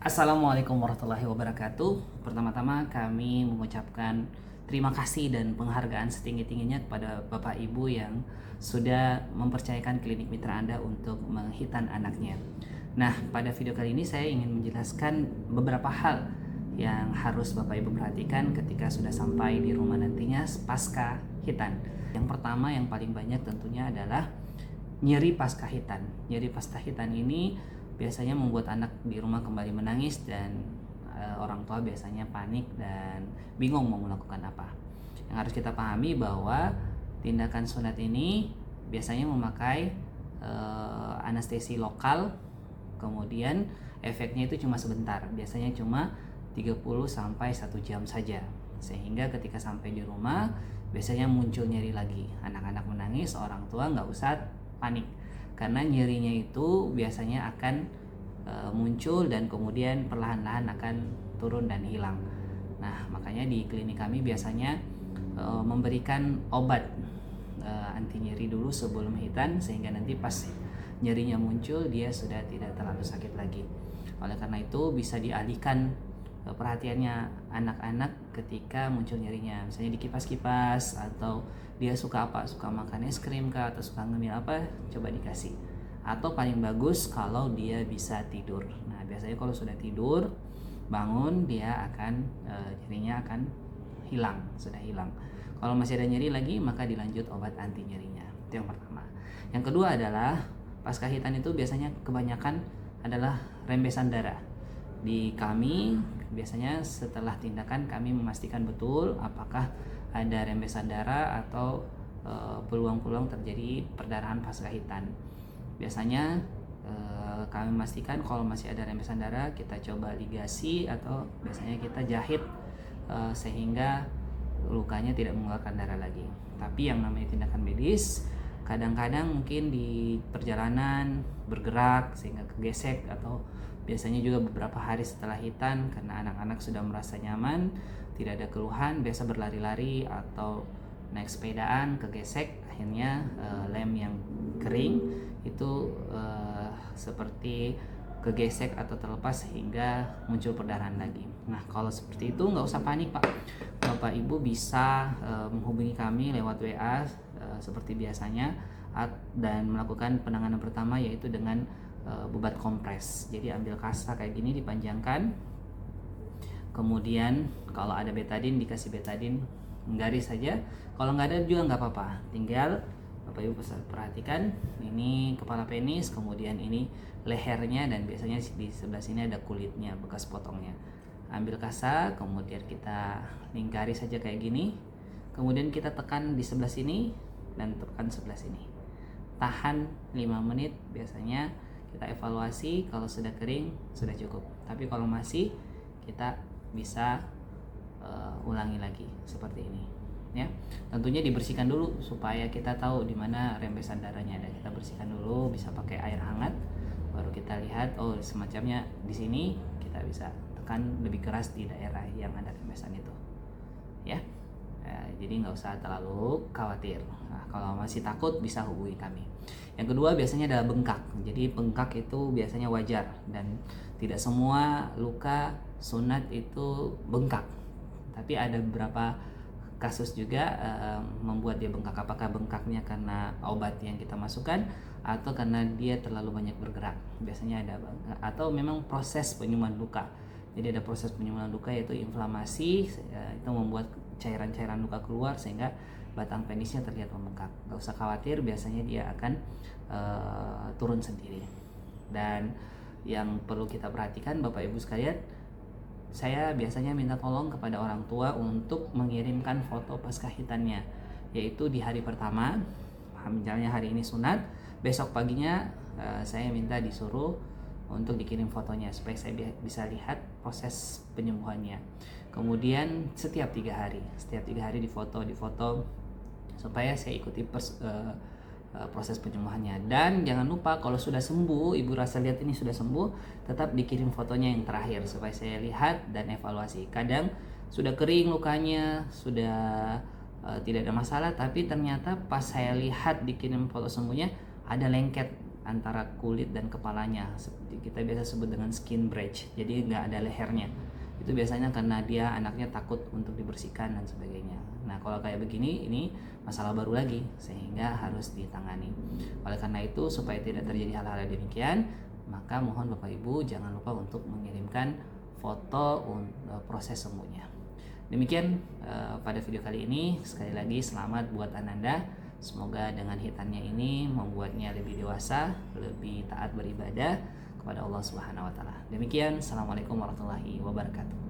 Assalamualaikum warahmatullahi wabarakatuh. Pertama-tama kami mengucapkan terima kasih dan penghargaan setinggi-tingginya kepada Bapak Ibu yang sudah mempercayakan klinik mitra Anda untuk menghitan anaknya. Nah, pada video kali ini saya ingin menjelaskan beberapa hal yang harus Bapak Ibu perhatikan ketika sudah sampai di rumah nantinya pasca hitan. Yang pertama yang paling banyak tentunya adalah nyeri pasca hitan. Nyeri pasca hitan ini biasanya membuat anak di rumah kembali menangis dan orang tua biasanya panik dan bingung mau melakukan apa. Yang harus kita pahami bahwa tindakan sunat ini biasanya memakai anestesi lokal, kemudian efeknya itu cuma sebentar, biasanya cuma 30 sampai 1 jam saja. Sehingga ketika sampai di rumah biasanya muncul nyeri lagi, anak-anak menangis, orang tua nggak usah panik karena nyerinya itu biasanya akan muncul dan kemudian perlahan-lahan akan turun dan hilang. Nah, makanya di klinik kami biasanya memberikan obat anti nyeri dulu sebelum hitan, sehingga nanti pas nyerinya muncul dia sudah tidak terlalu sakit lagi. Oleh karena itu bisa dialihkan perhatiannya anak-anak ketika muncul nyerinya, misalnya dikipas-kipas, atau dia suka apa, suka makan es krim kah, atau suka ngemil apa, coba dikasih. Atau paling bagus kalau dia bisa tidur. Nah, biasanya kalau sudah tidur bangun dia akan nyerinya akan hilang, sudah hilang. Kalau masih ada nyeri lagi maka dilanjut obat anti nyerinya. Itu yang pertama. Yang kedua adalah pasca hitan itu biasanya kebanyakan adalah rembesan darah. Di kami biasanya setelah tindakan kami memastikan betul apakah ada rembesan darah atau peluang-peluang terjadi perdarahan pasca hitan. Biasanya kami memastikan kalau masih ada rembesan darah kita coba ligasi, atau biasanya kita jahit sehingga lukanya tidak mengeluarkan darah lagi. Tapi yang namanya tindakan medis kadang-kadang mungkin di perjalanan bergerak sehingga kegesek, atau biasanya juga beberapa hari setelah hitan karena anak-anak sudah merasa nyaman, tidak ada keluhan, biasa berlari-lari atau naik sepedaan kegesek, akhirnya lem yang kering itu seperti kegesek atau terlepas sehingga muncul perdarahan lagi. Nah, kalau seperti itu nggak usah panik Pak. Bapak Ibu bisa menghubungi kami lewat WA seperti biasanya, dan melakukan penanganan pertama yaitu dengan bebat kompres. Jadi ambil kasta kayak gini dipanjangkan, kemudian kalau ada betadin dikasih betadin, garis saja. Kalau nggak ada juga nggak apa-apa, tinggal Bapak Ibu perhatikan ini kepala penis, kemudian ini lehernya, dan biasanya di sebelah sini ada kulitnya bekas potongnya. Ambil kasa, kemudian kita lingkari saja kayak gini, kemudian kita tekan di sebelah sini dan tekan sebelah sini, tahan 5 menit. Biasanya kita evaluasi, kalau sudah kering sudah cukup, tapi kalau masih kita bisa ulangi lagi seperti ini ya. Tentunya dibersihkan dulu supaya kita tahu di mana rembesan darahnya ada. Kita bersihkan dulu, bisa pakai air hangat, baru kita lihat oh semacamnya di sini, kita bisa tekan lebih keras di daerah yang ada rembesan itu ya. Jadi nggak usah terlalu khawatir. Nah, kalau masih takut bisa hubungi kami. Yang kedua biasanya adalah bengkak. Jadi bengkak itu biasanya wajar, dan tidak semua luka sunat itu bengkak, tapi ada beberapa kasus juga membuat dia bengkak. Apakah bengkaknya karena obat yang kita masukkan atau karena dia terlalu banyak bergerak, biasanya ada, atau memang proses penyembuhan luka. Jadi ada proses penyembuhan luka yaitu inflamasi, itu membuat cairan-cairan luka keluar sehingga batang penisnya terlihat membengkak. Gak usah khawatir, biasanya dia akan turun sendiri. Dan yang perlu kita perhatikan Bapak Ibu sekalian, saya biasanya minta tolong kepada orang tua untuk mengirimkan foto pasca hitannya, yaitu di hari pertama, misalnya hari ini sunat, besok paginya saya minta disuruh untuk dikirim fotonya supaya saya bisa lihat proses penyembuhannya. Kemudian setiap 3 hari difoto supaya saya ikuti proses penyembuhannya. Dan jangan lupa kalau sudah sembuh, ibu rasa lihat ini sudah sembuh, tetap dikirim fotonya yang terakhir supaya saya lihat dan evaluasi. Kadang sudah kering lukanya, sudah tidak ada masalah, tapi ternyata pas saya lihat dikirim foto sembuhnya ada lengket antara kulit dan kepalanya, seperti kita biasa sebut dengan skin breach, jadi nggak ada lehernya. Itu biasanya karena dia anaknya takut untuk dibersihkan dan sebagainya. Nah kalau kayak begini, ini masalah baru lagi sehingga harus ditangani. Oleh karena itu, supaya tidak terjadi hal-hal demikian, maka mohon Bapak Ibu jangan lupa untuk mengirimkan foto proses sembuhnya. Demikian pada video kali ini. Sekali lagi selamat buat Ananda. Semoga dengan hitannya ini membuatnya lebih dewasa, lebih taat beribadah kepada Allah Subhanahu wa taala. Demikian, assalamualaikum warahmatullahi wabarakatuh.